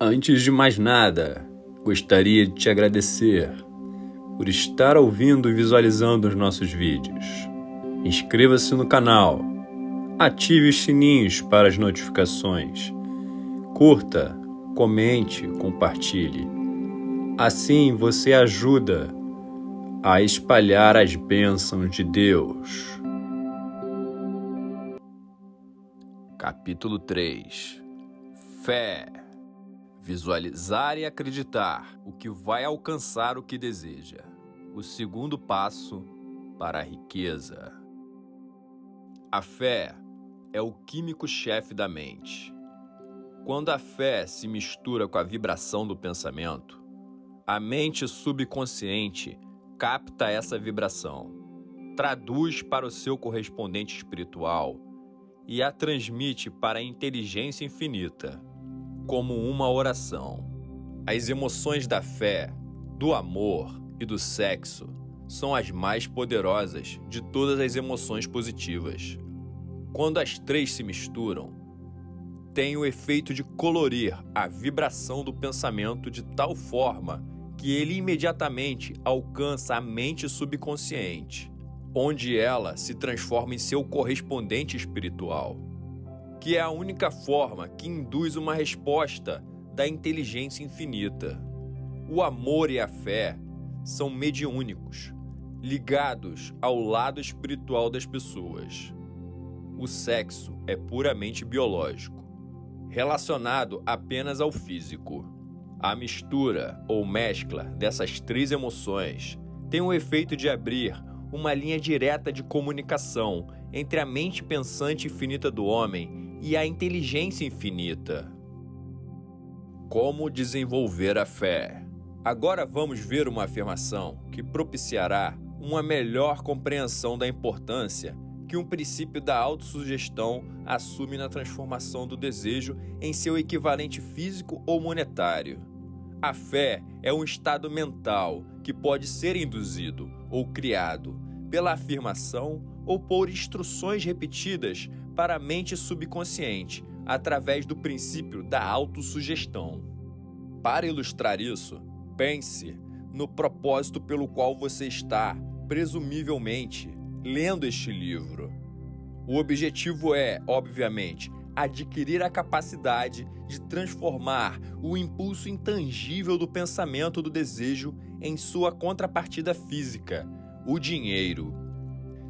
Antes de mais nada, gostaria de te agradecer por estar ouvindo e visualizando os nossos vídeos. Inscreva-se no canal, ative os sininhos para as notificações, curta, comente, compartilhe. Assim você ajuda a espalhar as bênçãos de Deus. Capítulo 3. Fé. Visualizar e acreditar o que vai alcançar o que deseja. O segundo passo para a riqueza. A fé é o químico-chefe da mente. Quando a fé se mistura com a vibração do pensamento, a mente subconsciente capta essa vibração, traduz para o seu correspondente espiritual e a transmite para a inteligência infinita, como uma oração. As emoções da fé, do amor e do sexo são as mais poderosas de todas as emoções positivas. Quando as três se misturam, tem o efeito de colorir a vibração do pensamento de tal forma que ele imediatamente alcança a mente subconsciente, onde ela se transforma em seu correspondente espiritual, que é a única forma que induz uma resposta da inteligência infinita. O amor e a fé são mediúnicos, ligados ao lado espiritual das pessoas. O sexo é puramente biológico, relacionado apenas ao físico. A mistura ou mescla dessas três emoções tem o efeito de abrir uma linha direta de comunicação entre a mente pensante infinita do homem e a inteligência infinita. Como desenvolver a fé? Agora vamos ver uma afirmação que propiciará uma melhor compreensão da importância que um princípio da autossugestão assume na transformação do desejo em seu equivalente físico ou monetário. A fé é um estado mental que pode ser induzido ou criado pela afirmação ou por instruções repetidas para a mente subconsciente, através do princípio da autossugestão. Para ilustrar isso, pense no propósito pelo qual você está, presumivelmente, lendo este livro. O objetivo é, obviamente, adquirir a capacidade de transformar o impulso intangível do pensamento do desejo em sua contrapartida física, o dinheiro.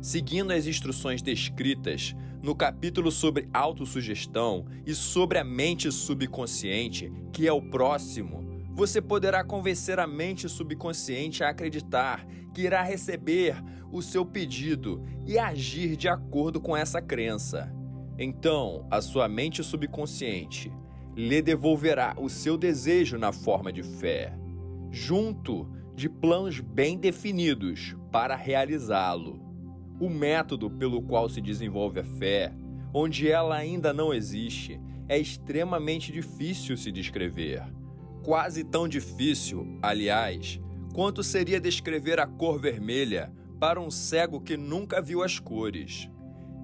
Seguindo as instruções descritas no capítulo sobre autossugestão e sobre a mente subconsciente, que é o próximo, você poderá convencer a mente subconsciente a acreditar que irá receber o seu pedido e agir de acordo com essa crença. Então, a sua mente subconsciente lhe devolverá o seu desejo na forma de fé, junto de planos bem definidos para realizá-lo. O método pelo qual se desenvolve a fé, onde ela ainda não existe, é extremamente difícil se descrever. Quase tão difícil, aliás, quanto seria descrever a cor vermelha para um cego que nunca viu as cores.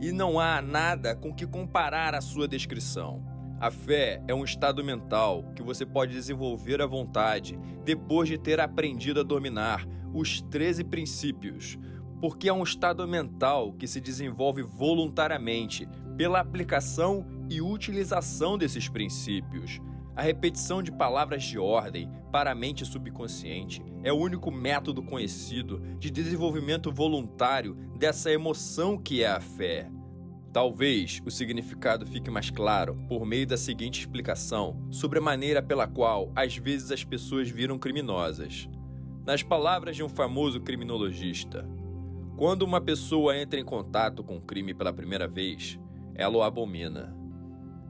E não há nada com que comparar a sua descrição. A fé é um estado mental que você pode desenvolver à vontade depois de ter aprendido a dominar os 13 princípios, porque é um estado mental que se desenvolve voluntariamente pela aplicação e utilização desses princípios. A repetição de palavras de ordem para a mente subconsciente é o único método conhecido de desenvolvimento voluntário dessa emoção que é a fé. Talvez o significado fique mais claro por meio da seguinte explicação sobre a maneira pela qual às vezes as pessoas viram criminosas. Nas palavras de um famoso criminologista, quando uma pessoa entra em contato com o crime pela primeira vez, ela o abomina.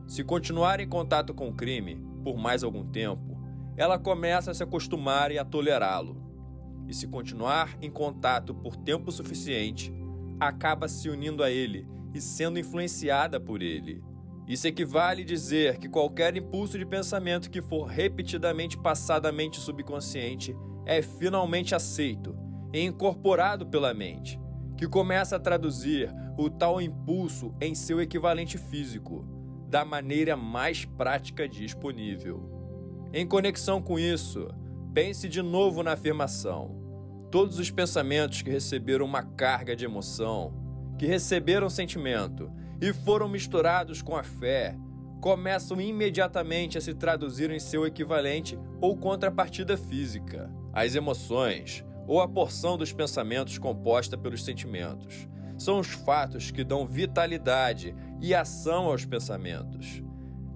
Se continuar em contato com o crime por mais algum tempo, ela começa a se acostumar e a tolerá-lo. E se continuar em contato por tempo suficiente, acaba se unindo a ele e sendo influenciada por ele. Isso equivale a dizer que qualquer impulso de pensamento que for repetidamente passado à mente subconsciente é finalmente aceito e incorporado pela mente, que começa a traduzir o tal impulso em seu equivalente físico, da maneira mais prática disponível. Em conexão com isso, pense de novo na afirmação. Todos os pensamentos que receberam uma carga de emoção, que receberam sentimento e foram misturados com a fé, começam imediatamente a se traduzir em seu equivalente ou contrapartida física. As emoções, ou a porção dos pensamentos composta pelos sentimentos, são os fatos que dão vitalidade e ação aos pensamentos.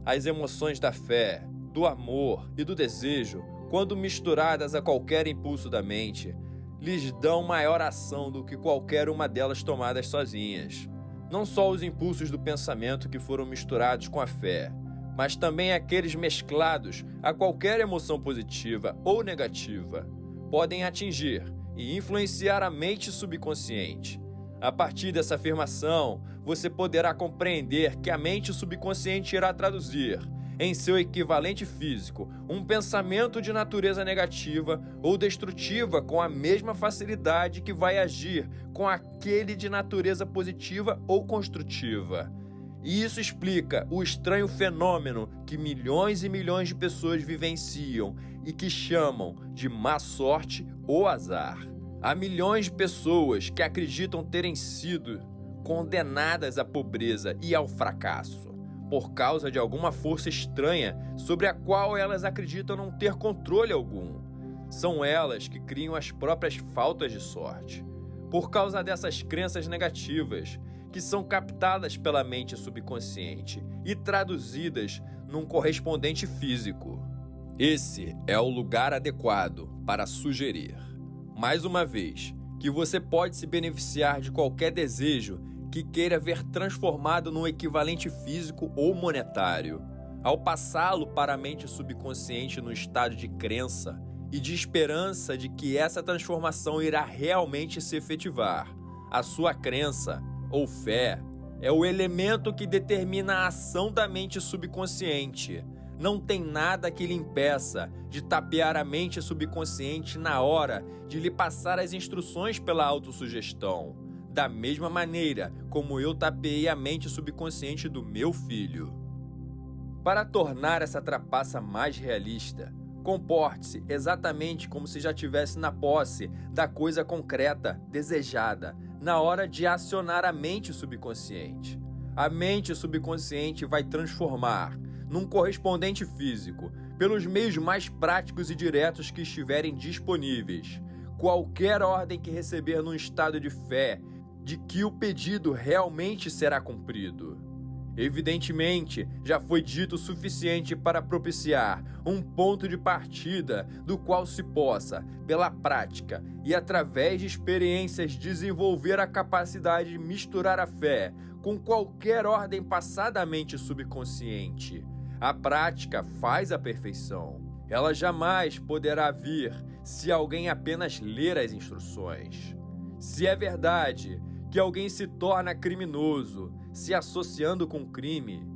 As emoções da fé, do amor e do desejo, quando misturadas a qualquer impulso da mente, lhes dão maior ação do que qualquer uma delas tomadas sozinhas. Não só os impulsos do pensamento que foram misturados com a fé, mas também aqueles mesclados a qualquer emoção positiva ou negativa, podem atingir e influenciar a mente subconsciente. A partir dessa afirmação, você poderá compreender que a mente subconsciente irá traduzir, em seu equivalente físico, um pensamento de natureza negativa ou destrutiva com a mesma facilidade que vai agir com aquele de natureza positiva ou construtiva. E isso explica o estranho fenômeno que milhões e milhões de pessoas vivenciam e que chamam de má sorte ou azar. Há milhões de pessoas que acreditam terem sido condenadas à pobreza e ao fracasso por causa de alguma força estranha sobre a qual elas acreditam não ter controle algum. São elas que criam as próprias faltas de sorte, por causa dessas crenças negativas, que são captadas pela mente subconsciente e traduzidas num correspondente físico. Esse é o lugar adequado para sugerir, mais uma vez, que você pode se beneficiar de qualquer desejo que queira ver transformado num equivalente físico ou monetário, ao passá-lo para a mente subconsciente no estado de crença e de esperança de que essa transformação irá realmente se efetivar. A sua crença, ou fé, é o elemento que determina a ação da mente subconsciente. Não tem nada que lhe impeça de tapear a mente subconsciente na hora de lhe passar as instruções pela autossugestão, da mesma maneira como eu tapeei a mente subconsciente do meu filho. Para tornar essa trapaça mais realista, comporte-se exatamente como se já estivesse na posse da coisa concreta, desejada, na hora de acionar a mente subconsciente. A mente subconsciente vai transformar num correspondente físico, pelos meios mais práticos e diretos que estiverem disponíveis, qualquer ordem que receber num estado de fé de que o pedido realmente será cumprido. Evidentemente, já foi dito o suficiente para propiciar um ponto de partida do qual se possa, pela prática e através de experiências, desenvolver a capacidade de misturar a fé com qualquer ordem passada à mente subconsciente. A prática faz a perfeição. Ela jamais poderá vir se alguém apenas ler as instruções. Se é verdade que alguém se torna criminoso se associando com crime,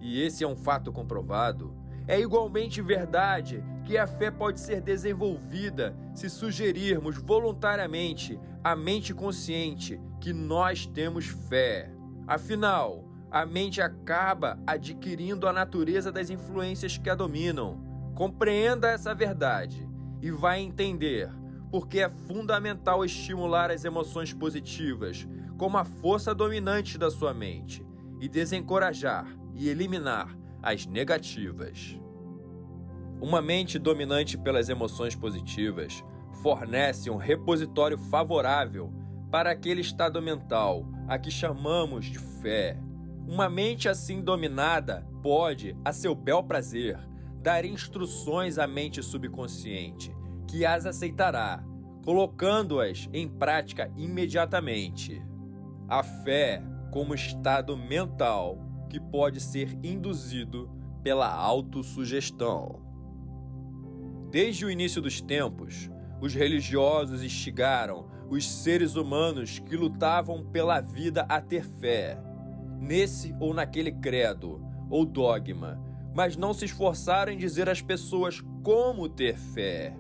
e esse é um fato comprovado, é igualmente verdade que a fé pode ser desenvolvida se sugerirmos voluntariamente à mente consciente que nós temos fé. Afinal, a mente acaba adquirindo a natureza das influências que a dominam. Compreenda essa verdade e vai entender porque é fundamental estimular as emoções positivas como a força dominante da sua mente e desencorajar e eliminar as negativas. Uma mente dominante pelas emoções positivas fornece um repositório favorável para aquele estado mental a que chamamos de fé. Uma mente assim dominada pode, a seu bel prazer, dar instruções à mente subconsciente, que as aceitará, colocando-as em prática imediatamente. A fé como estado mental que pode ser induzido pela autossugestão. Desde o início dos tempos, os religiosos instigaram os seres humanos que lutavam pela vida a ter fé, nesse ou naquele credo ou dogma, mas não se esforçaram em dizer às pessoas como ter fé.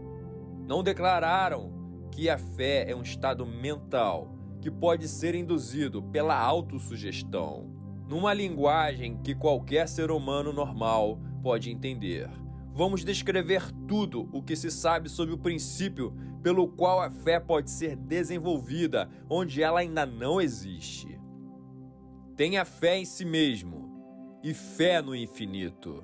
Não declararam que a fé é um estado mental que pode ser induzido pela autossugestão, numa linguagem que qualquer ser humano normal pode entender. vamos descrever tudo o que se sabe sobre o princípio pelo qual a fé pode ser desenvolvida onde ela ainda não existe. Tenha fé em si mesmo e fé no infinito.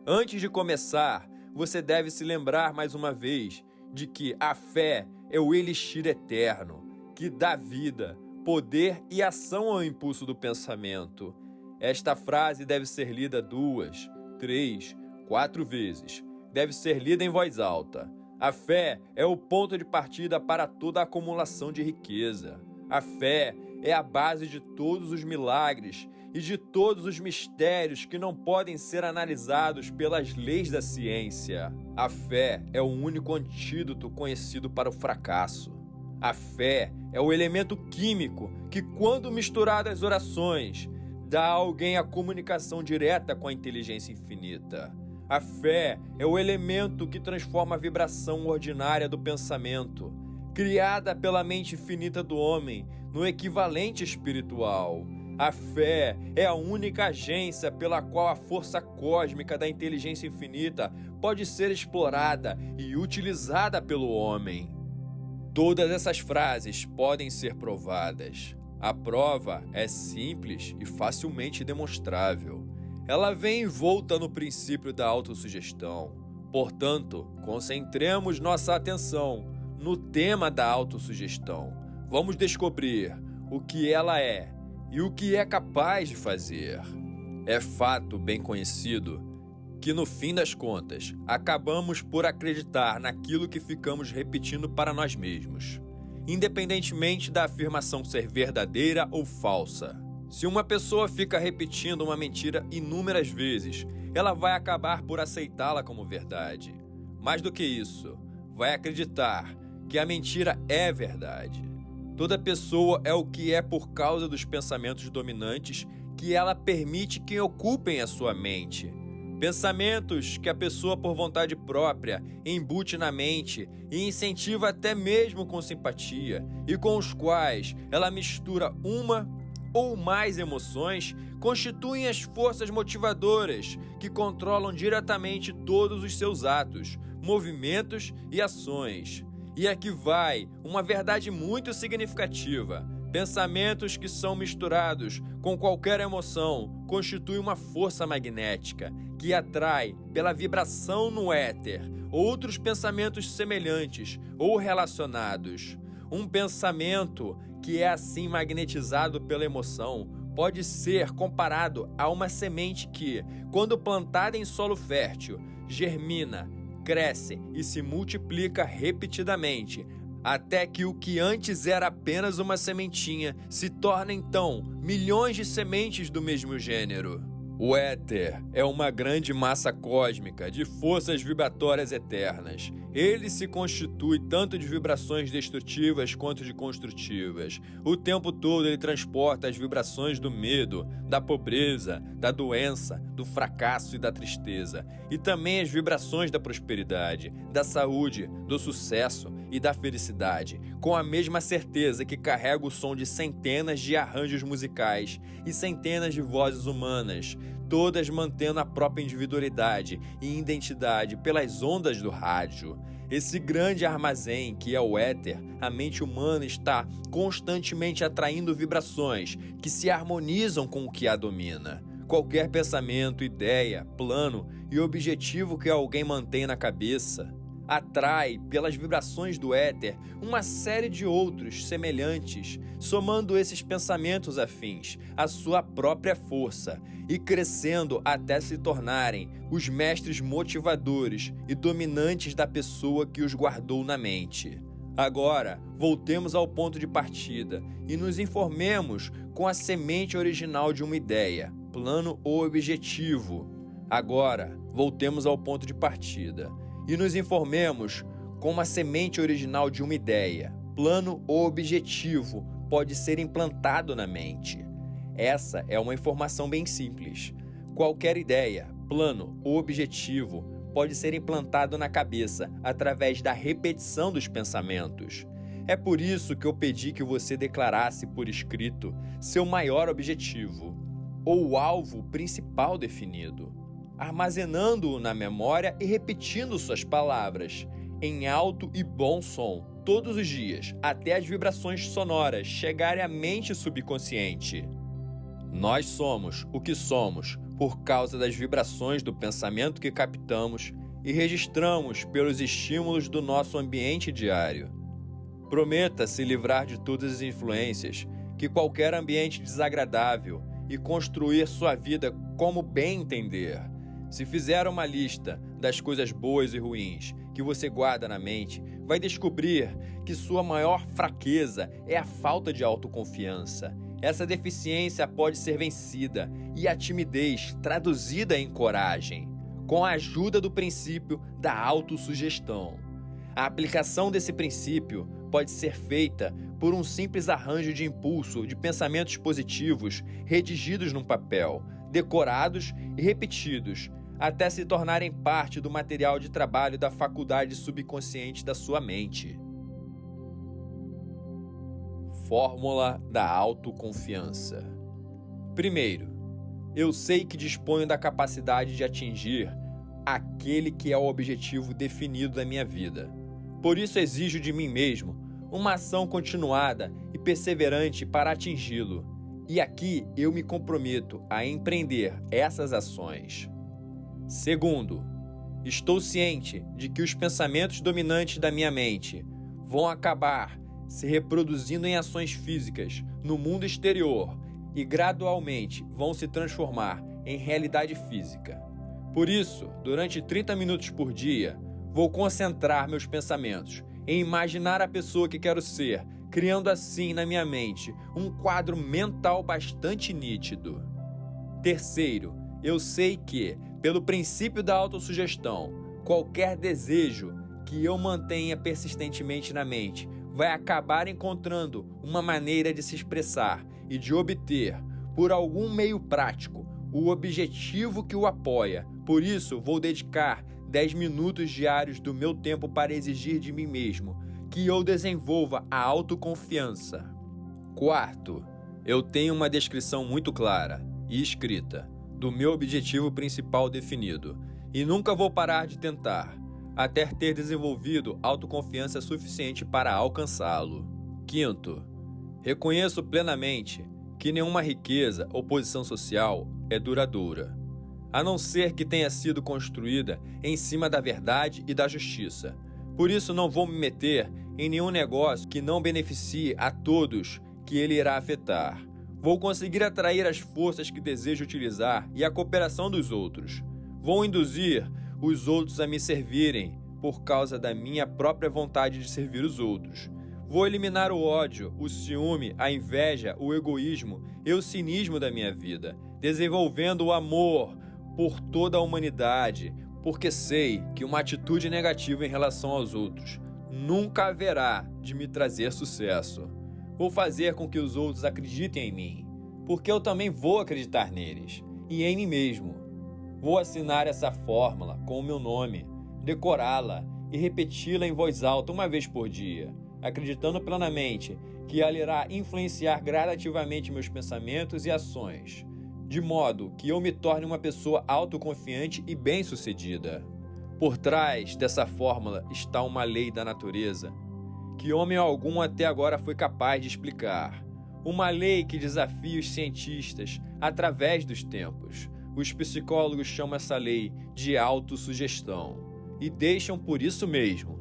Antes de começar, você deve se lembrar mais uma vez de que a fé é o elixir eterno, que dá vida, poder e ação ao impulso do pensamento. Esta frase deve ser lida 2, 3, 4 vezes. Deve ser lida em voz alta. A fé é o ponto de partida para toda a acumulação de riqueza. A fé é a base de todos os milagres e de todos os mistérios que não podem ser analisados pelas leis da ciência. A fé é o único antídoto conhecido para o fracasso. A fé é o elemento químico que, quando misturado às orações, dá a alguém a comunicação direta com a inteligência infinita. A fé é o elemento que transforma a vibração ordinária do pensamento, criada pela mente finita do homem, no equivalente espiritual. A fé é a única agência pela qual a força cósmica da inteligência infinita pode ser explorada e utilizada pelo homem. Todas essas frases podem ser provadas. A prova é simples e facilmente demonstrável. Ela vem envolta no princípio da autossugestão. Portanto, concentremos nossa atenção no tema da autossugestão. Vamos descobrir o que ela é e o que é capaz de fazer. É fato bem conhecido que, no fim das contas, acabamos por acreditar naquilo que ficamos repetindo para nós mesmos, independentemente da afirmação ser verdadeira ou falsa. Se uma pessoa fica repetindo uma mentira inúmeras vezes, ela vai acabar por aceitá-la como verdade. Mais do que isso, vai acreditar que a mentira é verdade. Toda pessoa é o que é por causa dos pensamentos dominantes que ela permite que ocupem a sua mente. Pensamentos que a pessoa, por vontade própria, embute na mente e incentiva até mesmo com simpatia, e com os quais ela mistura uma ou mais emoções, constituem as forças motivadoras que controlam diretamente todos os seus atos, movimentos e ações. E aqui vai uma verdade muito significativa. Pensamentos que são misturados com qualquer emoção constituem uma força magnética que atrai, pela vibração no éter, outros pensamentos semelhantes ou relacionados. Um pensamento que é assim magnetizado pela emoção pode ser comparado a uma semente que, quando plantada em solo fértil, germina, cresce e se multiplica repetidamente, até que o que antes era apenas uma sementinha se torna então milhões de sementes do mesmo gênero. O éter é uma grande massa cósmica de forças vibratórias eternas. Ele se constitui tanto de vibrações destrutivas quanto de construtivas. O tempo todo ele transporta as vibrações do medo, da pobreza, da doença, do fracasso e da tristeza. E também as vibrações da prosperidade, da saúde, do sucesso e da felicidade, com a mesma certeza que carrega o som de centenas de arranjos musicais e centenas de vozes humanas, todas mantendo a própria individualidade e identidade pelas ondas do rádio. Esse grande armazém que é o éter, a mente humana está constantemente atraindo vibrações que se harmonizam com o que a domina. Qualquer pensamento, ideia, plano e objetivo que alguém mantém na cabeça atrai, pelas vibrações do éter, uma série de outros semelhantes, somando esses pensamentos afins à sua própria força e crescendo até se tornarem os mestres motivadores e dominantes da pessoa que os guardou na mente. Agora, voltemos ao ponto de partida e nos informemos com a semente original de uma ideia, plano ou objetivo. Agora, voltemos ao ponto de partida e nos informemos como a semente original de uma ideia, plano ou objetivo pode ser implantado na mente. Essa é uma informação bem simples. Qualquer ideia, plano ou objetivo pode ser implantado na cabeça através da repetição dos pensamentos. É por isso que eu pedi que você declarasse por escrito seu maior objetivo ou o alvo principal definido. armazenando-o na memória e repetindo suas palavras, em alto e bom som, todos os dias, até as vibrações sonoras chegarem à mente subconsciente. Nós somos o que somos por causa das vibrações do pensamento que captamos e registramos pelos estímulos do nosso ambiente diário. Prometa se livrar de todas as influências que qualquer ambiente desagradável e construir sua vida como bem entender. Se fizer uma lista das coisas boas e ruins que você guarda na mente, vai descobrir que sua maior fraqueza é a falta de autoconfiança. Essa deficiência pode ser vencida e a timidez traduzida em coragem, com a ajuda do princípio da autossugestão. A aplicação desse princípio pode ser feita por um simples arranjo de impulso de pensamentos positivos redigidos num papel, decorados e repetidos, até se tornarem parte do material de trabalho da faculdade subconsciente da sua mente. Fórmula da autoconfiança. Primeiro, eu sei que disponho da capacidade de atingir aquele que é o objetivo definido da minha vida. Por isso exijo de mim mesmo uma ação continuada e perseverante para atingi-lo. E aqui eu me comprometo a empreender essas ações. Segundo, estou ciente de que os pensamentos dominantes da minha mente vão acabar se reproduzindo em ações físicas no mundo exterior e gradualmente vão se transformar em realidade física. Por isso, durante 30 minutos por dia, vou concentrar meus pensamentos em imaginar a pessoa que quero ser, criando assim na minha mente um quadro mental bastante nítido. Terceiro, eu sei que, pelo princípio da autossugestão, qualquer desejo que eu mantenha persistentemente na mente vai acabar encontrando uma maneira de se expressar e de obter, por algum meio prático, o objetivo que o apoia. Por isso, vou dedicar 10 minutos diários do meu tempo para exigir de mim mesmo que eu desenvolva a autoconfiança. Quarto, eu tenho uma descrição muito clara e escrita do meu objetivo principal definido e nunca vou parar de tentar, até ter desenvolvido autoconfiança suficiente para alcançá-lo. Quinto, reconheço plenamente que nenhuma riqueza ou posição social é duradoura, a não ser que tenha sido construída em cima da verdade e da justiça. Por isso não vou me meter em nenhum negócio que não beneficie a todos que ele irá afetar. Vou conseguir atrair as forças que desejo utilizar e a cooperação dos outros. Vou induzir os outros a me servirem por causa da minha própria vontade de servir os outros. Vou eliminar o ódio, o ciúme, a inveja, o egoísmo e o cinismo da minha vida, desenvolvendo o amor por toda a humanidade, porque sei que uma atitude negativa em relação aos outros nunca haverá de me trazer sucesso. Vou fazer com que os outros acreditem em mim, porque eu também vou acreditar neles e em mim mesmo. Vou assinar essa fórmula com o meu nome, decorá-la e repeti-la em voz alta uma vez por dia, acreditando plenamente que ela irá influenciar gradativamente meus pensamentos e ações, de modo que eu me torne uma pessoa autoconfiante e bem-sucedida. Por trás dessa fórmula está uma lei da natureza que homem algum até agora foi capaz de explicar. Uma lei que desafia os cientistas através dos tempos. Os psicólogos chamam essa lei de autossugestão e deixam por isso mesmo.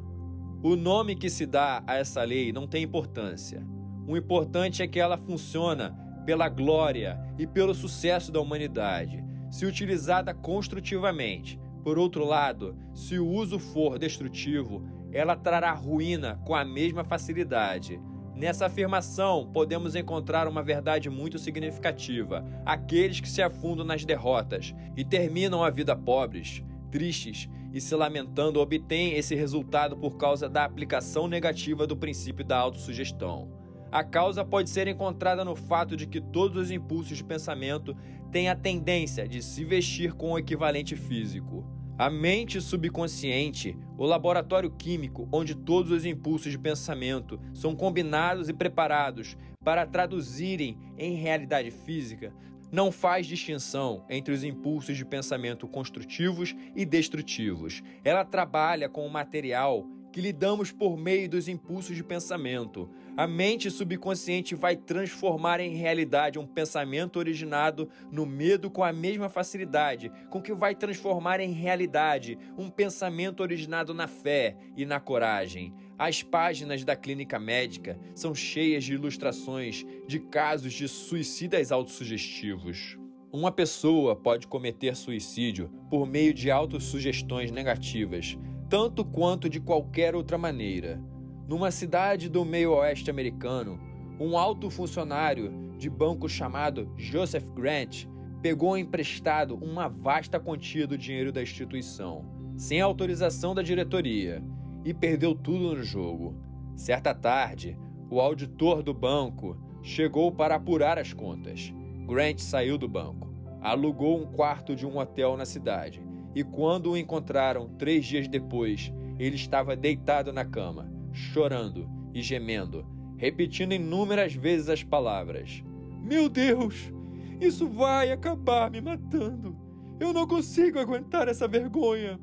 O nome que se dá a essa lei não tem importância. O importante é que ela funciona pela glória e pelo sucesso da humanidade, se utilizada construtivamente. Por outro lado, se o uso for destrutivo, ela trará ruína com a mesma facilidade. Nessa afirmação, podemos encontrar uma verdade muito significativa. Aqueles que se afundam nas derrotas e terminam a vida pobres, tristes e se lamentando obtêm esse resultado por causa da aplicação negativa do princípio da autossugestão. A causa pode ser encontrada no fato de que todos os impulsos de pensamento têm a tendência de se vestir com o equivalente físico. A mente subconsciente, o laboratório químico onde todos os impulsos de pensamento são combinados e preparados para traduzirem em realidade física, Não faz distinção entre os impulsos de pensamento construtivos e destrutivos. Ela trabalha com o material que lidamos por meio dos impulsos de pensamento. A mente subconsciente vai transformar em realidade um pensamento originado no medo com a mesma facilidade com que vai transformar em realidade um pensamento originado na fé e na coragem. As páginas da clínica médica são cheias de ilustrações de casos de suicidas autossugestivos. Uma pessoa pode cometer suicídio por meio de autossugestões negativas, tanto quanto de qualquer outra maneira. Numa cidade do meio-oeste americano, um alto funcionário de banco chamado Joseph Grant pegou emprestado uma vasta quantia do dinheiro da instituição, sem autorização da diretoria, e perdeu tudo no jogo. Certa tarde, o auditor do banco chegou para apurar as contas. Grant saiu do banco, alugou um quarto de um hotel na cidade, e quando o encontraram 3 dias depois, ele estava deitado na cama, chorando e gemendo, repetindo inúmeras vezes as palavras: "Meu Deus, isso vai acabar me matando. Eu não consigo aguentar essa vergonha."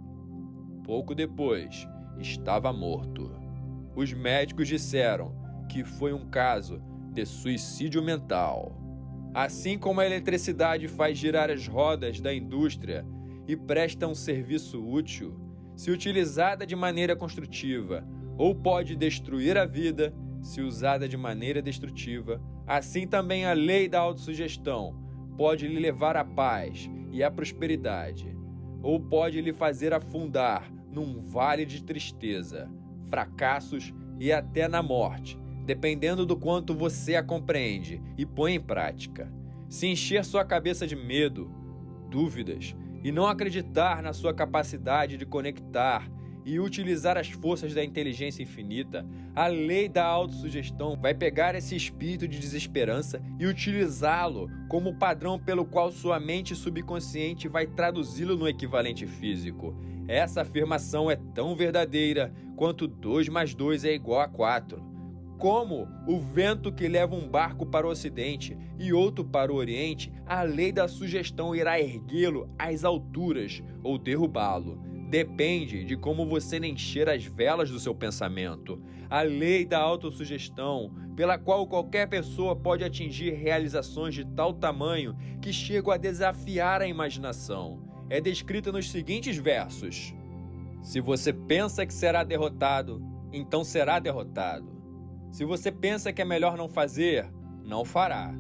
Pouco depois, estava morto. Os médicos disseram que foi um caso de suicídio mental. Assim como a eletricidade faz girar as rodas da indústria e presta um serviço útil, se utilizada de maneira construtiva, ou pode destruir a vida, se usada de maneira destrutiva, assim também a lei da autossugestão pode lhe levar à paz e à prosperidade, ou pode lhe fazer afundar num vale de tristeza, fracassos e até na morte, dependendo do quanto você a compreende e põe em prática. Se encher sua cabeça de medo, dúvidas e não acreditar na sua capacidade de conectar e utilizar as forças da inteligência infinita, a lei da autossugestão vai pegar esse espírito de desesperança e utilizá-lo como padrão pelo qual sua mente subconsciente vai traduzi-lo no equivalente físico. Essa afirmação é tão verdadeira quanto 2 mais 2 é igual a 4. Como o vento que leva um barco para o ocidente e outro para o oriente, a lei da sugestão irá erguê-lo às alturas ou derrubá-lo. Depende de como você encher as velas do seu pensamento. A lei da autossugestão, pela qual qualquer pessoa pode atingir realizações de tal tamanho que chegam a desafiar a imaginação, é descrita nos seguintes versos: se você pensa que será derrotado, então será derrotado. Se você pensa que é melhor não fazer, não fará.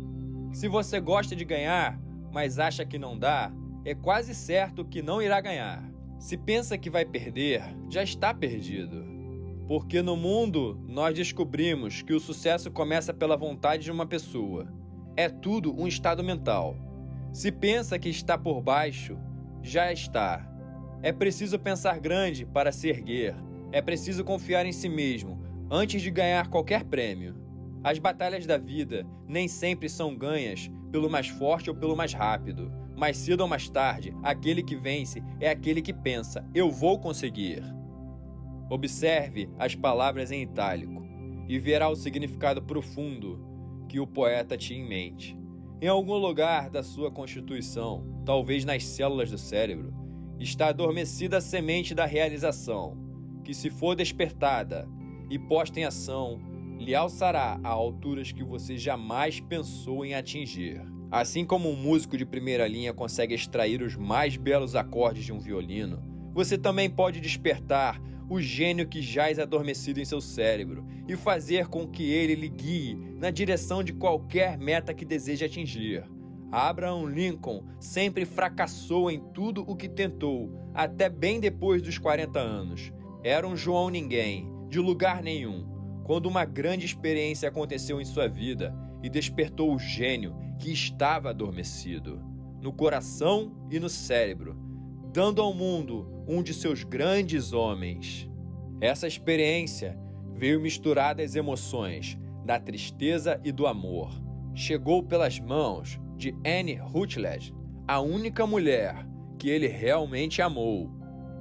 Se você gosta de ganhar, mas acha que não dá, é quase certo que não irá ganhar. Se pensa que vai perder, já está perdido. Porque no mundo, nós descobrimos que o sucesso começa pela vontade de uma pessoa. É tudo um estado mental. Se pensa que está por baixo, já está. É preciso pensar grande para se erguer. É preciso confiar em si mesmo antes de ganhar qualquer prêmio. As batalhas da vida nem sempre são ganhas pelo mais forte ou pelo mais rápido. Mais cedo ou mais tarde, aquele que vence é aquele que pensa: eu vou conseguir. Observe as palavras em itálico e verá o significado profundo que o poeta tinha em mente. Em algum lugar da sua constituição, talvez nas células do cérebro, está adormecida a semente da realização, que, se for despertada e posta em ação, lhe alçará a alturas que você jamais pensou em atingir. Assim como um músico de primeira linha consegue extrair os mais belos acordes de um violino, você também pode despertar o gênio que jaz adormecido em seu cérebro e fazer com que ele lhe guie na direção de qualquer meta que deseje atingir. Abraham Lincoln sempre fracassou em tudo o que tentou, até bem depois dos 40 anos. Era um João Ninguém, de lugar nenhum, quando uma grande experiência aconteceu em sua vida e despertou o gênio que estava adormecido, no coração e no cérebro, dando ao mundo um de seus grandes homens. Essa experiência veio misturada às emoções da tristeza e do amor. Chegou pelas mãos de Anne Rutledge, a única mulher que ele realmente amou.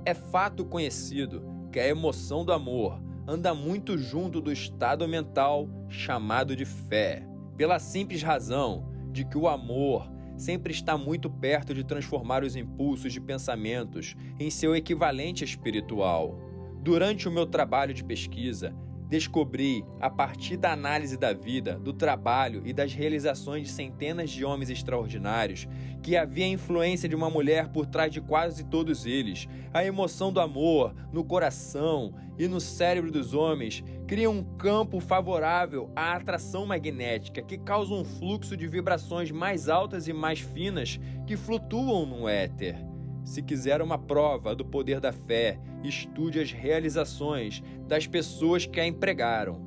É fato conhecido que a emoção do amor anda muito junto do estado mental chamado de fé, pela simples razão de que o amor sempre está muito perto de transformar os impulsos de pensamentos em seu equivalente espiritual. Durante o meu trabalho de pesquisa, descobri, a partir da análise da vida, do trabalho e das realizações de centenas de homens extraordinários, que havia a influência de uma mulher por trás de quase todos eles. A emoção do amor no coração e no cérebro dos homens cria um campo favorável à atração magnética que causa um fluxo de vibrações mais altas e mais finas que flutuam no éter. Se quiser uma prova do poder da fé, estude as realizações das pessoas que a empregaram.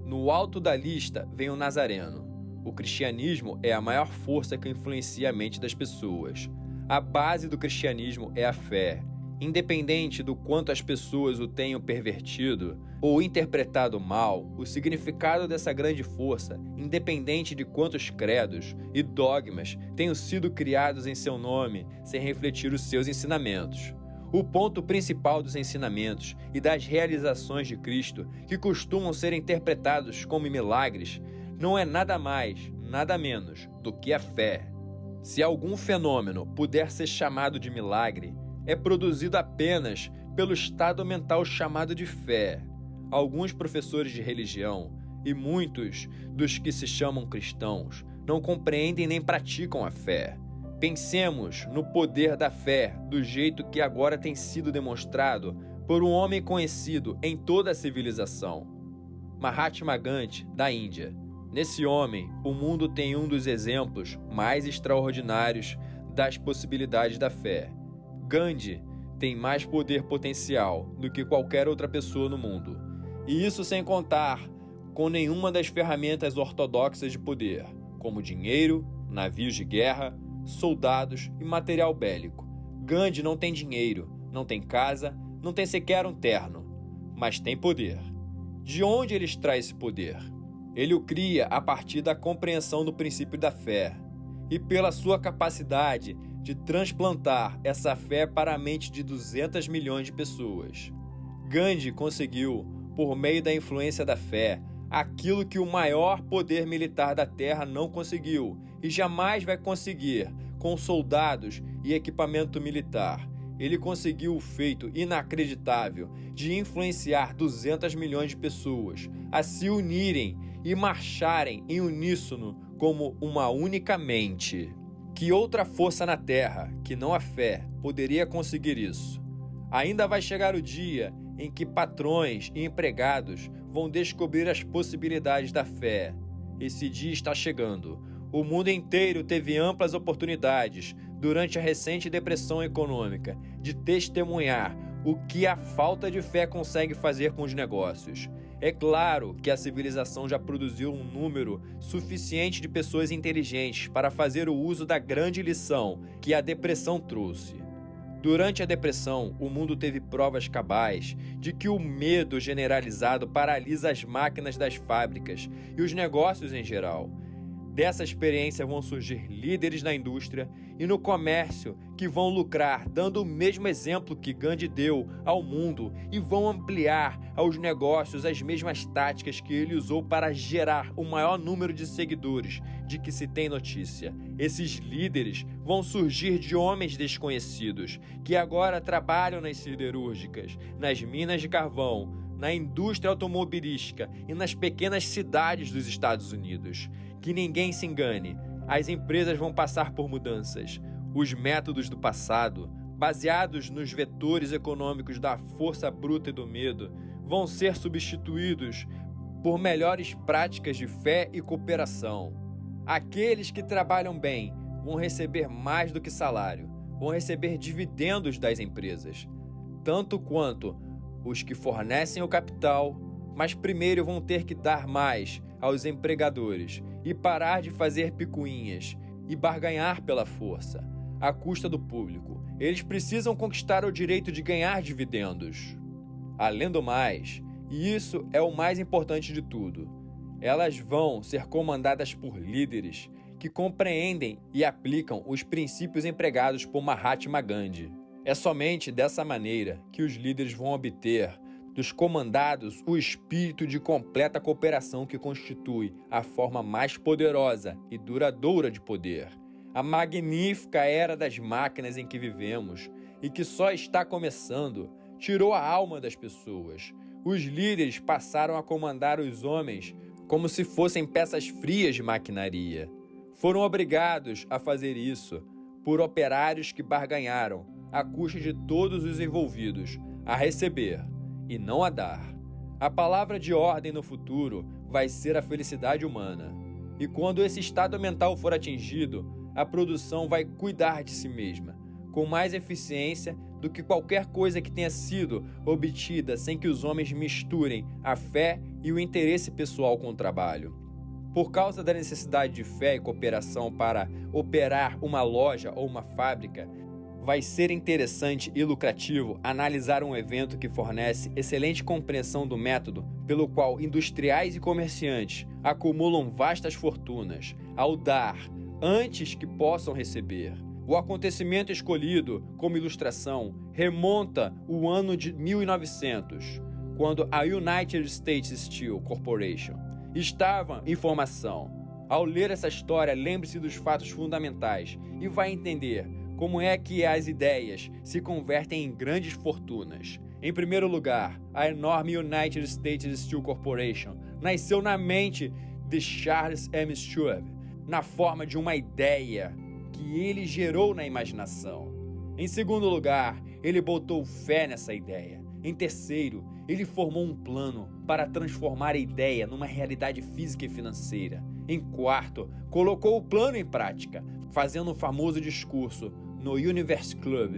No alto da lista vem o Nazareno. O cristianismo é a maior força que influencia a mente das pessoas. A base do cristianismo é a fé. Independente do quanto as pessoas o tenham pervertido ou interpretado mal, o significado dessa grande força, independente de quantos credos e dogmas tenham sido criados em seu nome, sem refletir os seus ensinamentos. O ponto principal dos ensinamentos e das realizações de Cristo, que costumam ser interpretados como milagres, não é nada mais, nada menos do que a fé. Se algum fenômeno puder ser chamado de milagre, é produzido apenas pelo estado mental chamado de fé. Alguns professores de religião e muitos dos que se chamam cristãos não compreendem nem praticam a fé. Pensemos no poder da fé do jeito que agora tem sido demonstrado por um homem conhecido em toda a civilização, Mahatma Gandhi, da Índia. Nesse homem, o mundo tem um dos exemplos mais extraordinários das possibilidades da fé. Gandhi tem mais poder potencial do que qualquer outra pessoa no mundo. E isso sem contar com nenhuma das ferramentas ortodoxas de poder, como dinheiro, navios de guerra, soldados e material bélico. Gandhi não tem dinheiro, não tem casa, não tem sequer um terno, mas tem poder. De onde ele extrai esse poder? Ele o cria a partir da compreensão do princípio da fé e pela sua capacidade de transplantar essa fé para a mente de 200 milhões de pessoas. Gandhi conseguiu, por meio da influência da fé, aquilo que o maior poder militar da Terra não conseguiu e jamais vai conseguir com soldados e equipamento militar. Ele conseguiu o feito inacreditável de influenciar 200 milhões de pessoas a se unirem e marcharem em uníssono como uma única mente. Que outra força na Terra, que não a fé, poderia conseguir isso? Ainda vai chegar o dia em que patrões e empregados vão descobrir as possibilidades da fé. Esse dia está chegando. O mundo inteiro teve amplas oportunidades, durante a recente depressão econômica, de testemunhar o que a falta de fé consegue fazer com os negócios. É claro que a civilização já produziu um número suficiente de pessoas inteligentes para fazer o uso da grande lição que a depressão trouxe. Durante a depressão, o mundo teve provas cabais de que o medo generalizado paralisa as máquinas das fábricas e os negócios em geral. Dessa experiência vão surgir líderes na indústria e no comércio que vão lucrar dando o mesmo exemplo que Gandhi deu ao mundo e vão ampliar aos negócios as mesmas táticas que ele usou para gerar o maior número de seguidores de que se tem notícia. Esses líderes vão surgir de homens desconhecidos que agora trabalham nas siderúrgicas, nas minas de carvão, na indústria automobilística e nas pequenas cidades dos Estados Unidos. Que ninguém se engane, as empresas vão passar por mudanças. Os métodos do passado, baseados nos vetores econômicos da força bruta e do medo, vão ser substituídos por melhores práticas de fé e cooperação. Aqueles que trabalham bem vão receber mais do que salário, vão receber dividendos das empresas, tanto quanto os que fornecem o capital, mas primeiro vão ter que dar mais aos empregadores e parar de fazer picuinhas e barganhar pela força, à custa do público. Eles precisam conquistar o direito de ganhar dividendos. Além do mais, e isso é o mais importante de tudo, elas vão ser comandadas por líderes que compreendem e aplicam os princípios empregados por Mahatma Gandhi. É somente dessa maneira que os líderes vão obter dos comandados o espírito de completa cooperação que constitui a forma mais poderosa e duradoura de poder. A magnífica era das máquinas em que vivemos e que só está começando tirou a alma das pessoas. Os líderes passaram a comandar os homens como se fossem peças frias de maquinaria. Foram obrigados a fazer isso por operários que barganharam, à custa de todos os envolvidos, a receber e não a dar. A palavra de ordem no futuro vai ser a felicidade humana. E quando esse estado mental for atingido, a produção vai cuidar de si mesma, com mais eficiência do que qualquer coisa que tenha sido obtida sem que os homens misturem a fé e o interesse pessoal com o trabalho. Por causa da necessidade de fé e cooperação para operar uma loja ou uma fábrica, vai ser interessante e lucrativo analisar um evento que fornece excelente compreensão do método pelo qual industriais e comerciantes acumulam vastas fortunas ao dar antes que possam receber. O acontecimento escolhido como ilustração remonta o ano de 1900, quando a United States Steel Corporation estava em formação. Ao ler essa história, lembre-se dos fatos fundamentais e vai entender como é que as ideias se convertem em grandes fortunas. Em primeiro lugar, a enorme United States Steel Corporation nasceu na mente de Charles M. Schwab, na forma de uma ideia que ele gerou na imaginação. Em segundo lugar, ele botou fé nessa ideia. Em terceiro, ele formou um plano para transformar a ideia numa realidade física e financeira. Em quarto, colocou o plano em prática, fazendo um famoso discurso no Universe Club.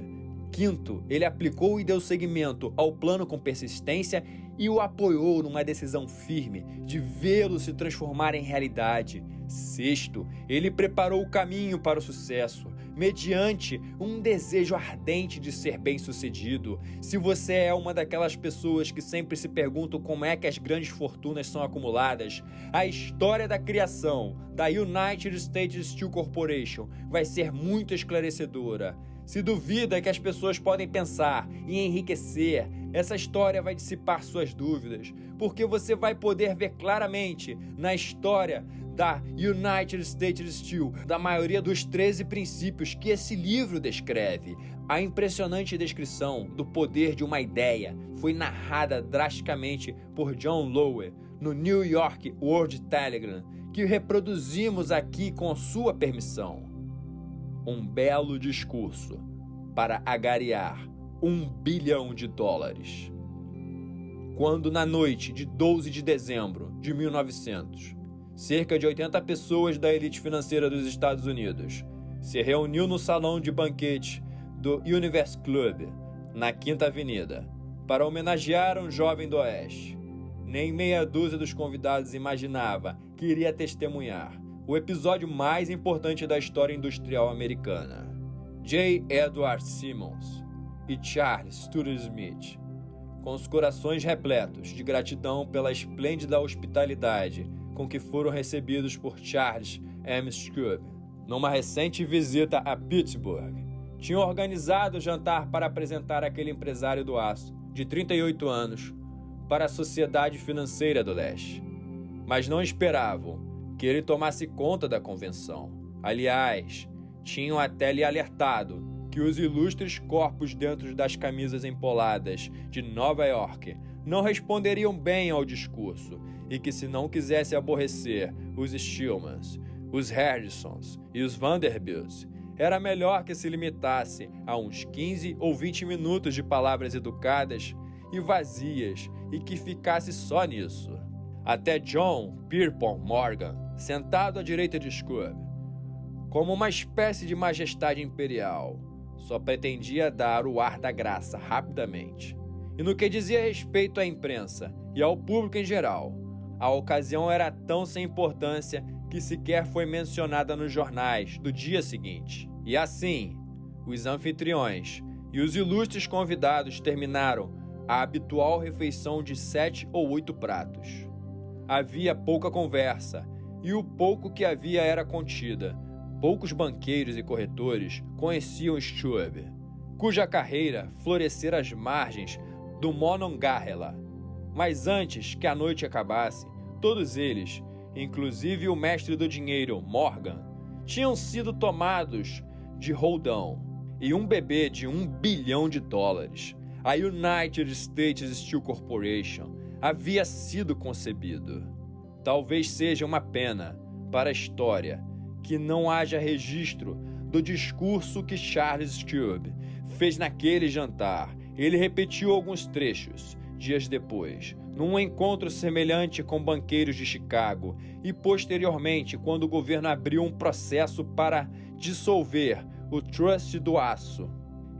Quinto, ele aplicou e deu seguimento ao plano com persistência e o apoiou numa decisão firme de vê-lo se transformar em realidade. Sexto, ele preparou o caminho para o sucesso, mediante um desejo ardente de ser bem-sucedido. Se você é uma daquelas pessoas que sempre se perguntam como é que as grandes fortunas são acumuladas, a história da criação da United States Steel Corporation vai ser muito esclarecedora. Se duvida que as pessoas podem pensar em enriquecer, essa história vai dissipar suas dúvidas, porque você vai poder ver claramente na história da United States Steel, da maioria dos 13 princípios que esse livro descreve. A impressionante descrição do poder de uma ideia foi narrada drasticamente por John Lowe no New York World Telegram, que reproduzimos aqui com sua permissão. Um belo discurso para agariar $1 bilhão. Quando na noite de 12 de dezembro de 1900, cerca de 80 pessoas da elite financeira dos Estados Unidos se reuniu no salão de banquete do Universe Club, na Quinta Avenida, para homenagear um jovem do Oeste. Nem meia dúzia dos convidados imaginava que iria testemunhar o episódio mais importante da história industrial americana. J. Edward Simmons e Charles Stuart Smith, com os corações repletos de gratidão pela esplêndida hospitalidade com que foram recebidos por Charles M. Schwab, numa recente visita a Pittsburgh, tinham organizado o jantar para apresentar aquele empresário do aço, de 38 anos, para a sociedade financeira do leste. Mas não esperavam que ele tomasse conta da convenção. Aliás, tinham até lhe alertado que os ilustres corpos dentro das camisas empoladas de Nova York não responderiam bem ao discurso e que, se não quisesse aborrecer os Stillmans, os Harrisons e os Vanderbilts, era melhor que se limitasse a uns 15 ou 20 minutos de palavras educadas e vazias e que ficasse só nisso. Até John Pierpont Morgan, sentado à direita de Schwab, como uma espécie de majestade imperial, só pretendia dar o ar da graça rapidamente. E no que dizia respeito à imprensa e ao público em geral, a ocasião era tão sem importância que sequer foi mencionada nos jornais do dia seguinte. E assim, os anfitriões e os ilustres convidados terminaram a habitual refeição de 7 ou 8 pratos. Havia pouca conversa, e o pouco que havia era contida. Poucos banqueiros e corretores conheciam Schwab, cuja carreira florescera às margens do Monongahela. Mas antes que a noite acabasse, todos eles, inclusive o mestre do dinheiro, Morgan, tinham sido tomados de roldão e um bebê de $1 bilhão. A United States Steel Corporation havia sido concebido. Talvez seja uma pena para a história que não haja registro do discurso que Charles Schwab fez naquele jantar. Ele repetiu alguns trechos dias depois, num encontro semelhante com banqueiros de Chicago e posteriormente quando o governo abriu um processo para dissolver o Trust do Aço.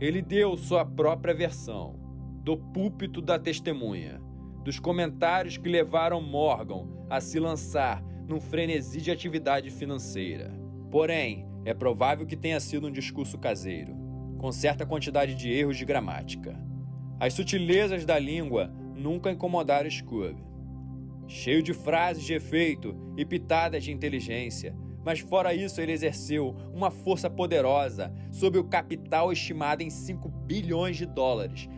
Ele deu sua própria versão do púlpito da testemunha, dos comentários que levaram Morgan a se lançar num frenesi de atividade financeira. Porém, é provável que tenha sido um discurso caseiro, com certa quantidade de erros de gramática. As sutilezas da língua nunca incomodaram Schwab. Cheio de frases de efeito e pitadas de inteligência, mas fora isso ele exerceu uma força poderosa sobre o capital estimado em $5 bilhões,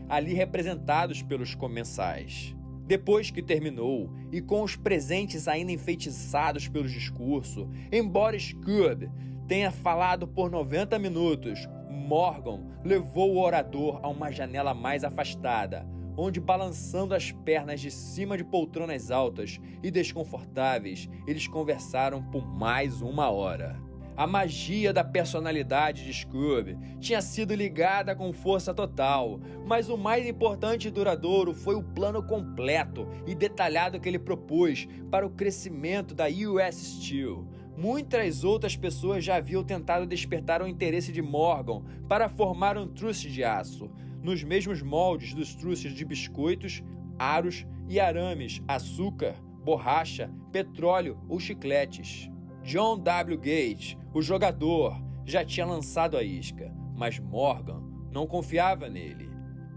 ali representados pelos comensais. Depois que terminou, e com os presentes ainda enfeitiçados pelo discurso, embora Schwab tenha falado por 90 minutos, Morgan levou o orador a uma janela mais afastada, onde, balançando as pernas de cima de poltronas altas e desconfortáveis, eles conversaram por mais 1 hora. A magia da personalidade de Schwab tinha sido ligada com força total, mas o mais importante e duradouro foi o plano completo e detalhado que ele propôs para o crescimento da US Steel. Muitas outras pessoas já haviam tentado despertar o interesse de Morgan para formar um trust de aço, nos mesmos moldes dos trusts de biscoitos, aros e arames, açúcar, borracha, petróleo ou chicletes. John W. Gates, o jogador, já tinha lançado a isca, mas Morgan não confiava nele.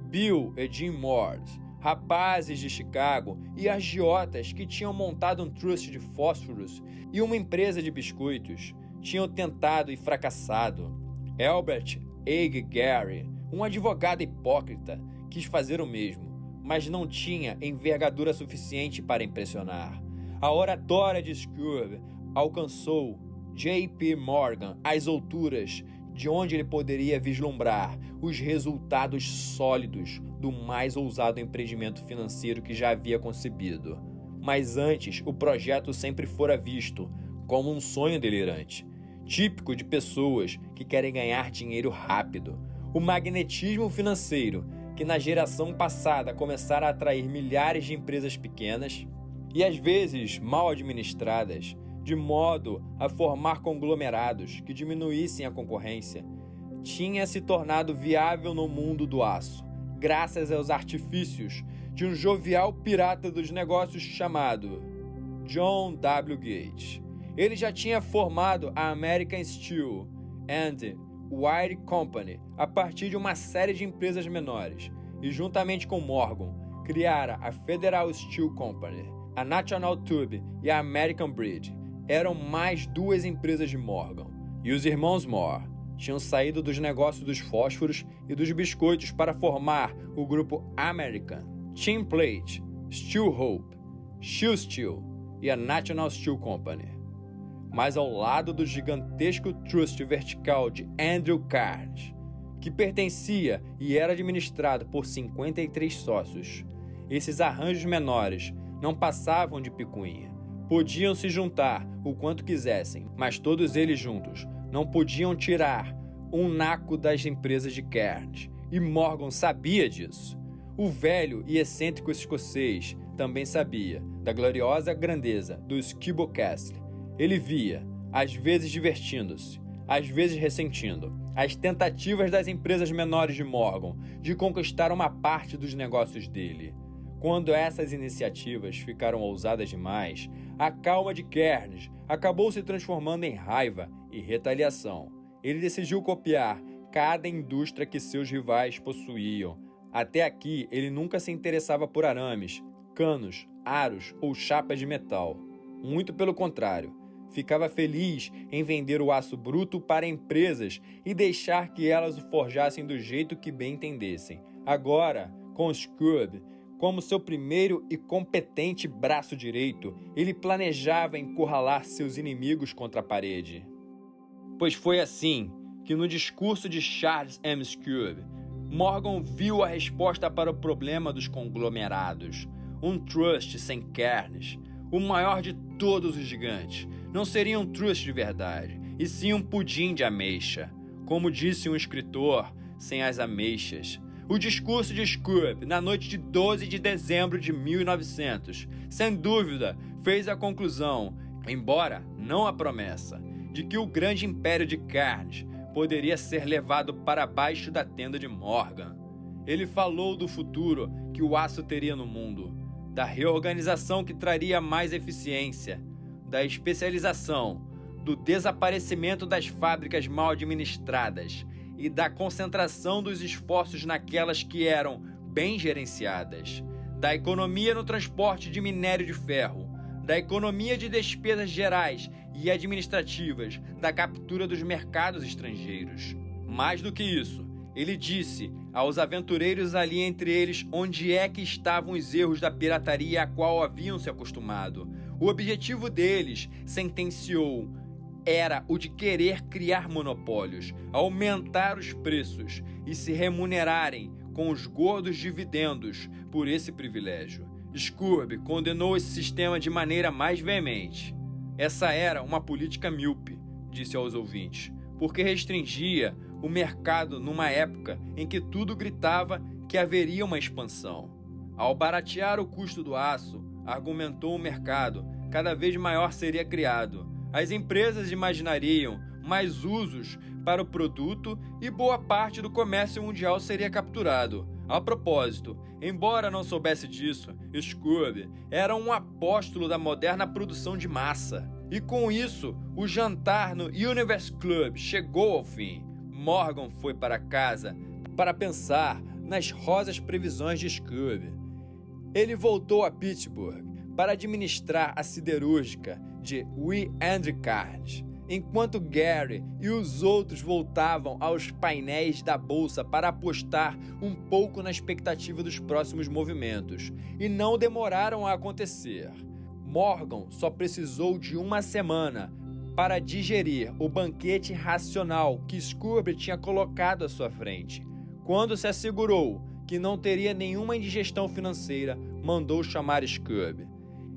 Bill e Jim Morse, rapazes de Chicago e agiotas que tinham montado um trust de fósforos e uma empresa de biscoitos, tinham tentado e fracassado. Albert A. Gary, um advogado hipócrita, quis fazer o mesmo, mas não tinha envergadura suficiente para impressionar. A oratória de Schwab alcançou J.P. Morgan às alturas de onde ele poderia vislumbrar os resultados sólidos do mais ousado empreendimento financeiro que já havia concebido. Mas antes, o projeto sempre fora visto como um sonho delirante, típico de pessoas que querem ganhar dinheiro rápido. O magnetismo financeiro, que na geração passada começara a atrair milhares de empresas pequenas e às vezes mal administradas, de modo a formar conglomerados que diminuíssem a concorrência, tinha se tornado viável no mundo do aço, graças aos artifícios de um jovial pirata dos negócios chamado John W. Gates. Ele já tinha formado a American Steel and Wire Company a partir de uma série de empresas menores e, juntamente com Morgan, criara a Federal Steel Company, a National Tube e a American Bridge. Eram mais 2 empresas de Morgan, e os irmãos Moore tinham saído dos negócios dos fósforos e dos biscoitos para formar o grupo American, Tin Plate, Steel Hope, Shell Steel e a National Steel Company. Mas ao lado do gigantesco trust vertical de Andrew Carnegie, que pertencia e era administrado por 53 sócios, esses arranjos menores não passavam de picuinha. Podiam se juntar o quanto quisessem, mas todos eles juntos não podiam tirar um naco das empresas de Carnegie, e Morgan sabia disso. O velho e excêntrico escocês também sabia da gloriosa grandeza do Skibo Castle. Ele via, às vezes divertindo-se, às vezes ressentindo, as tentativas das empresas menores de Morgan de conquistar uma parte dos negócios dele. Quando essas iniciativas ficaram ousadas demais, a calma de Carnegie acabou se transformando em raiva e retaliação. Ele decidiu copiar cada indústria que seus rivais possuíam. Até aqui, ele nunca se interessava por arames, canos, aros ou chapas de metal. Muito pelo contrário, ficava feliz em vender o aço bruto para empresas e deixar que elas o forjassem do jeito que bem entendessem. Agora, com Schwab como seu primeiro e competente braço direito, ele planejava encurralar seus inimigos contra a parede. Pois foi assim que no discurso de Charles M. Schwab, Morgan viu a resposta para o problema dos conglomerados. Um trust sem Kearns, o maior de todos os gigantes, não seria um trust de verdade, e sim um pudim de ameixa. Como disse um escritor, sem as ameixas. O discurso de Schwab, na noite de 12 de dezembro de 1900, sem dúvida, fez a conclusão, embora não a promessa, de que o grande império de Kearns poderia ser levado para baixo da tenda de Morgan. Ele falou do futuro que o aço teria no mundo, da reorganização que traria mais eficiência, da especialização, do desaparecimento das fábricas mal administradas e da concentração dos esforços naquelas que eram bem gerenciadas, da economia no transporte de minério de ferro, da economia de despesas gerais e administrativas, da captura dos mercados estrangeiros. Mais do que isso, ele disse aos aventureiros ali entre eles onde é que estavam os erros da pirataria a qual haviam se acostumado. O objetivo deles, sentenciou, era o de querer criar monopólios, aumentar os preços e se remunerarem com os gordos dividendos por esse privilégio. Schwab condenou esse sistema de maneira mais veemente. Essa era uma política míope, disse aos ouvintes, porque restringia o mercado numa época em que tudo gritava que haveria uma expansão. Ao baratear o custo do aço, argumentou o mercado, cada vez maior seria criado. As empresas imaginariam mais usos para o produto e boa parte do comércio mundial seria capturado. A propósito, embora não soubesse disso, Schwab era um apóstolo da moderna produção de massa. E com isso, o jantar no Universe Club chegou ao fim. Morgan foi para casa para pensar nas rosas previsões de Schwab. Ele voltou a Pittsburgh para administrar a siderúrgica de W. Andrew Kearns, enquanto Gary e os outros voltavam aos painéis da bolsa para apostar um pouco na expectativa dos próximos movimentos, e não demoraram a acontecer. Morgan só precisou de uma semana para digerir o banquete racional que Schwab tinha colocado à sua frente. Quando se assegurou que não teria nenhuma indigestão financeira, mandou chamar Schwab.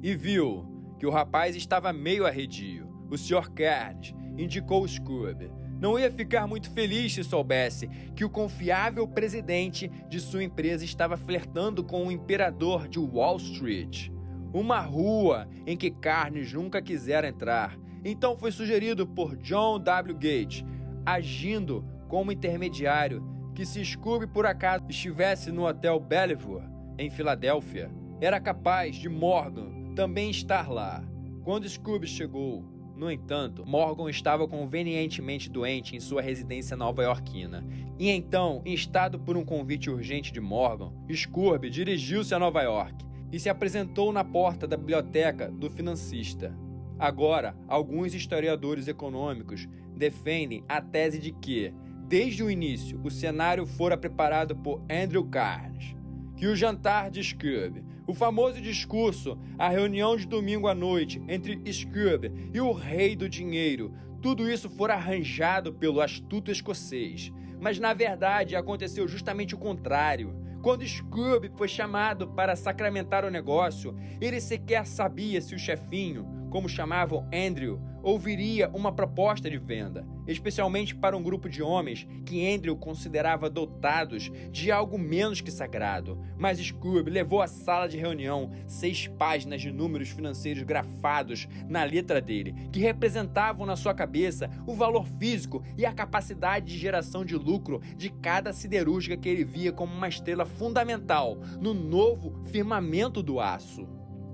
E viu que o rapaz estava meio arredio. O Sr. Kearns indicou Schwab. Não ia ficar muito feliz se soubesse que o confiável presidente de sua empresa estava flertando com o imperador de Wall Street, uma rua em que Kearns nunca quisera entrar. Então foi sugerido por John W. Gates, agindo como intermediário, que se Schwab por acaso estivesse no Hotel Bellevue, em Filadélfia, era capaz de Morgan também estar lá. Quando Schwab chegou, no entanto, Morgan estava convenientemente doente em sua residência nova-iorquina. E então, instado por um convite urgente de Morgan, Schwab dirigiu-se a Nova York e se apresentou na porta da biblioteca do financista. Agora, alguns historiadores econômicos defendem a tese de que, desde o início, o cenário fora preparado por Andrew Kearns, que o jantar de Schwab, o famoso discurso, a reunião de domingo à noite entre Schwab e o rei do dinheiro, tudo isso fora arranjado pelo astuto escocês. Mas, na verdade, aconteceu justamente o contrário. Quando Schwab foi chamado para sacramentar o negócio, ele sequer sabia se o chefinho, como chamavam Andrew, ouviria uma proposta de venda, especialmente para um grupo de homens que Andrew considerava dotados de algo menos que sagrado. Mas Schwab levou à sala de reunião 6 páginas de números financeiros grafados na letra dele, que representavam na sua cabeça o valor físico e a capacidade de geração de lucro de cada siderúrgica que ele via como uma estrela fundamental no novo firmamento do aço.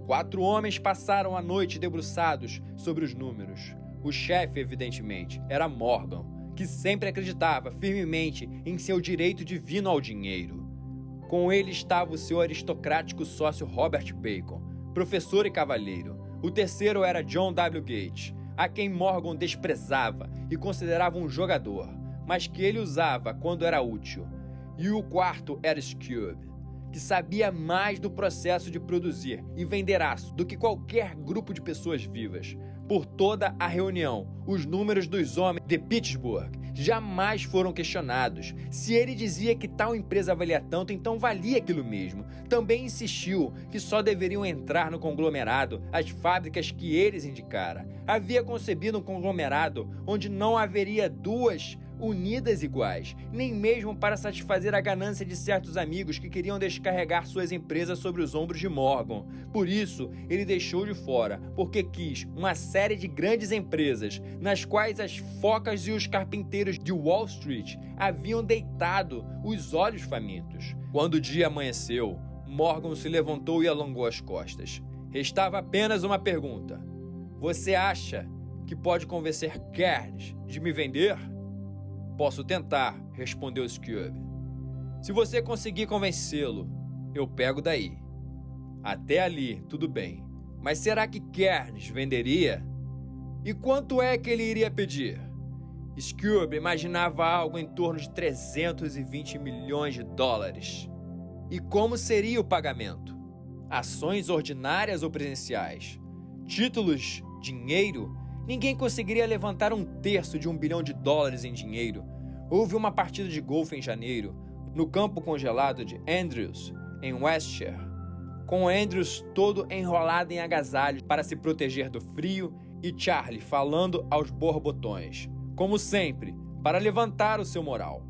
4 homens passaram a noite debruçados sobre os números. O chefe, evidentemente, era Morgan, que sempre acreditava firmemente em seu direito divino ao dinheiro. Com ele estava o seu aristocrático sócio Robert Bacon, professor e cavalheiro. O terceiro era John W. Gates, a quem Morgan desprezava e considerava um jogador, mas que ele usava quando era útil. E o quarto era Schwab, que sabia mais do processo de produzir e vender aço do que qualquer grupo de pessoas vivas. Por toda a reunião, os números dos homens de Pittsburgh jamais foram questionados. Se ele dizia que tal empresa valia tanto, então valia aquilo mesmo. Também insistiu que só deveriam entrar no conglomerado as fábricas que eles indicaram. Havia concebido um conglomerado onde não haveria duas unidas iguais, nem mesmo para satisfazer a ganância de certos amigos que queriam descarregar suas empresas sobre os ombros de Morgan. Por isso, ele deixou de fora, porque quis uma série de grandes empresas, nas quais as focas e os carpinteiros de Wall Street haviam deitado os olhos famintos. Quando o dia amanheceu, Morgan se levantou e alongou as costas. Restava apenas uma pergunta. Você acha que pode convencer Kearns de me vender? Posso tentar, respondeu Scooby. Se você conseguir convencê-lo, eu pego daí. Até ali, tudo bem. Mas será que Kearns venderia? E quanto é que ele iria pedir? Scooby imaginava algo em torno de 320 milhões de dólares. E como seria o pagamento? Ações ordinárias ou presenciais? Títulos? Dinheiro? Ninguém conseguiria levantar um terço de $1 bilhão em dinheiro. Houve uma partida de golfe em janeiro, no campo congelado de Andrews, em Westshire, com Andrews todo enrolado em agasalhos para se proteger do frio e Charlie falando aos borbotões, como sempre, para levantar o seu moral.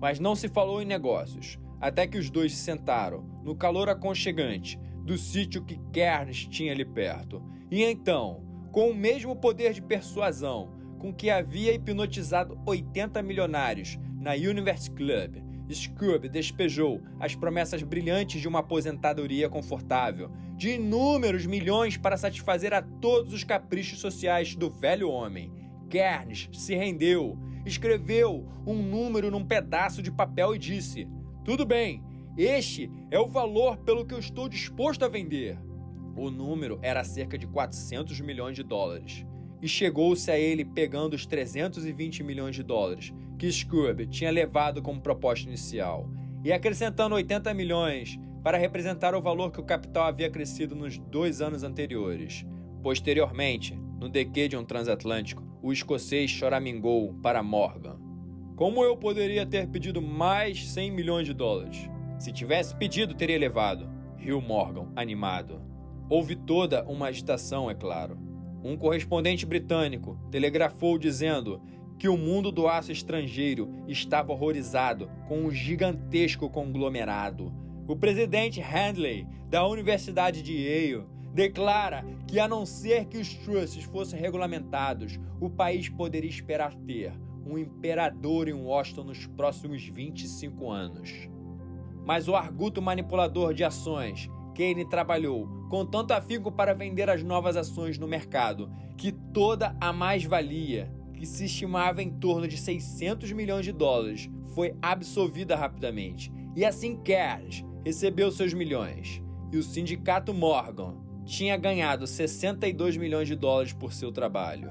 Mas não se falou em negócios, até que os dois se sentaram no calor aconchegante do sítio que Kearns tinha ali perto. E então, com o mesmo poder de persuasão com que havia hipnotizado 80 milionários na Universe Club, Scooby despejou as promessas brilhantes de uma aposentadoria confortável, de inúmeros milhões para satisfazer a todos os caprichos sociais do velho homem. Kearns se rendeu, escreveu um número num pedaço de papel e disse: "Tudo bem, este é o valor pelo que eu estou disposto a vender." O número era cerca de 400 milhões de dólares. E chegou-se a ele pegando os 320 milhões de dólares que Scooby tinha levado como proposta inicial e acrescentando 80 milhões para representar o valor que o capital havia crescido nos 2 anos anteriores. Posteriormente, no Decadium Transatlântico, o escocês choramingou para Morgan. Como eu poderia ter pedido mais 100 milhões de dólares? Se tivesse pedido, teria levado, riu Morgan, animado. Houve toda uma agitação, é claro. Um correspondente britânico telegrafou dizendo que o mundo do aço estrangeiro estava horrorizado com um gigantesco conglomerado. O presidente Handley, da Universidade de Yale, declara que, a não ser que os trusts fossem regulamentados, o país poderia esperar ter um imperador em Washington nos próximos 25 anos. Mas o arguto manipulador de ações, Keynes trabalhou com tanto afinco para vender as novas ações no mercado, que toda a mais-valia, que se estimava em torno de 600 milhões de dólares, foi absolvida rapidamente. E assim Kearns recebeu seus milhões. E o sindicato Morgan tinha ganhado 62 milhões de dólares por seu trabalho.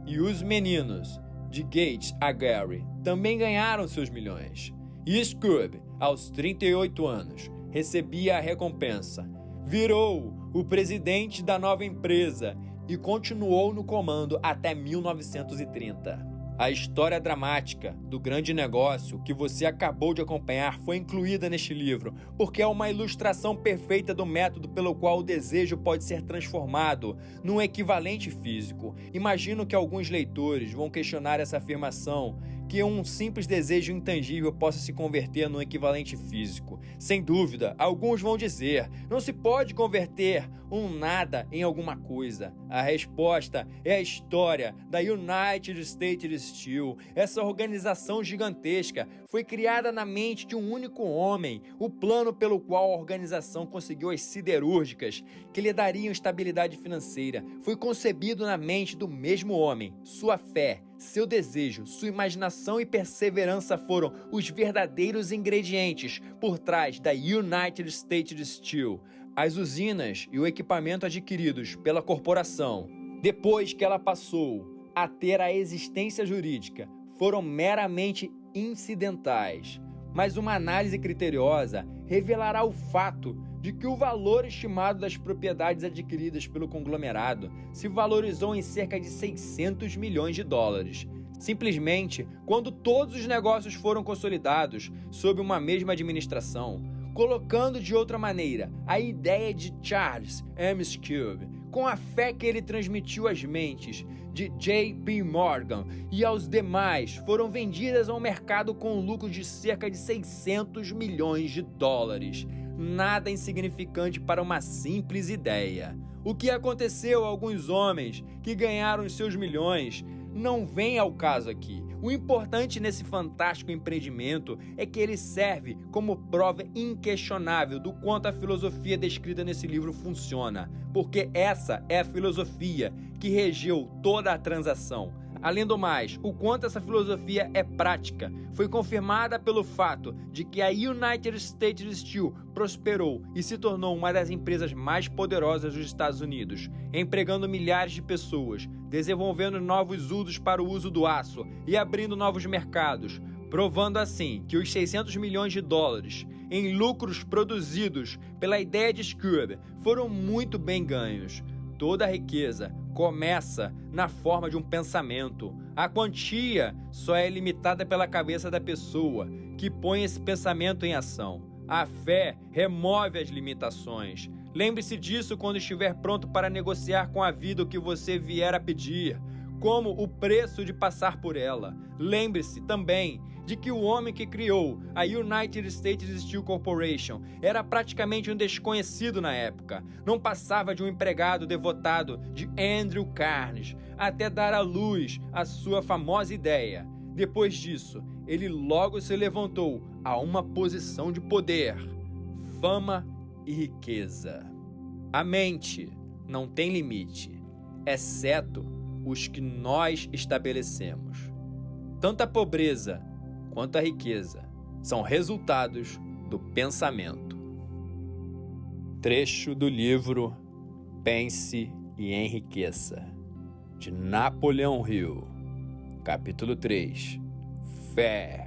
E os meninos, de Gates a Gary, também ganharam seus milhões. E Scooby, aos 38 anos, recebia a recompensa. Virou o presidente da nova empresa e continuou no comando até 1930. A história dramática do grande negócio que você acabou de acompanhar foi incluída neste livro, porque é uma ilustração perfeita do método pelo qual o desejo pode ser transformado num equivalente físico. Imagino que alguns leitores vão questionar essa afirmação, que um simples desejo intangível possa se converter num equivalente físico. Sem dúvida, alguns vão dizer, não se pode converter um nada em alguma coisa. A resposta é a história da United States Steel. Essa organização gigantesca foi criada na mente de um único homem. O plano pelo qual a organização conseguiu as siderúrgicas que lhe dariam estabilidade financeira foi concebido na mente do mesmo homem. Sua fé, seu desejo, sua imaginação e perseverança foram os verdadeiros ingredientes por trás da United States Steel. As usinas e o equipamento adquiridos pela corporação, depois que ela passou a ter a existência jurídica, foram meramente incidentais. mas uma análise criteriosa revelará o fato de que o valor estimado das propriedades adquiridas pelo conglomerado se valorizou em cerca de 600 milhões de dólares, simplesmente quando todos os negócios foram consolidados sob uma mesma administração. Colocando de outra maneira, a ideia de Charles M. Schwab, com a fé que ele transmitiu às mentes de J.P. Morgan e aos demais, foram vendidas ao mercado com um lucro de cerca de 600 milhões de dólares. Nada insignificante para uma simples ideia. O que aconteceu a alguns homens que ganharam os seus milhões não vem ao caso aqui. O importante nesse fantástico empreendimento é que ele serve como prova inquestionável do quanto a filosofia descrita nesse livro funciona, porque essa é a filosofia que regeu toda a transação. Além do mais, o quanto essa filosofia é prática foi confirmada pelo fato de que a United States Steel prosperou e se tornou uma das empresas mais poderosas dos Estados Unidos, empregando milhares de pessoas, desenvolvendo novos usos para o uso do aço e abrindo novos mercados, provando assim que os 600 milhões de dólares em lucros produzidos pela ideia de Schwab foram muito bem ganhos. Toda a riqueza começa na forma de um pensamento. A quantia só é limitada pela cabeça da pessoa que põe esse pensamento em ação. A fé remove as limitações. Lembre-se disso quando estiver pronto para negociar com a vida o que você vier a pedir, como o preço de passar por ela. Lembre-se também de que o homem que criou a United States Steel Corporation era praticamente um desconhecido na época. Não passava de um empregado devotado de Andrew Carnegie até dar à luz a sua famosa ideia. Depois disso, ele logo se levantou a uma posição de poder, fama e riqueza. A mente não tem limite, exceto os que nós estabelecemos. Tanto a pobreza quanto a riqueza são resultados do pensamento. Trecho do livro Pense e Enriqueça, de Napoleão Hill. Capítulo 3. Fé.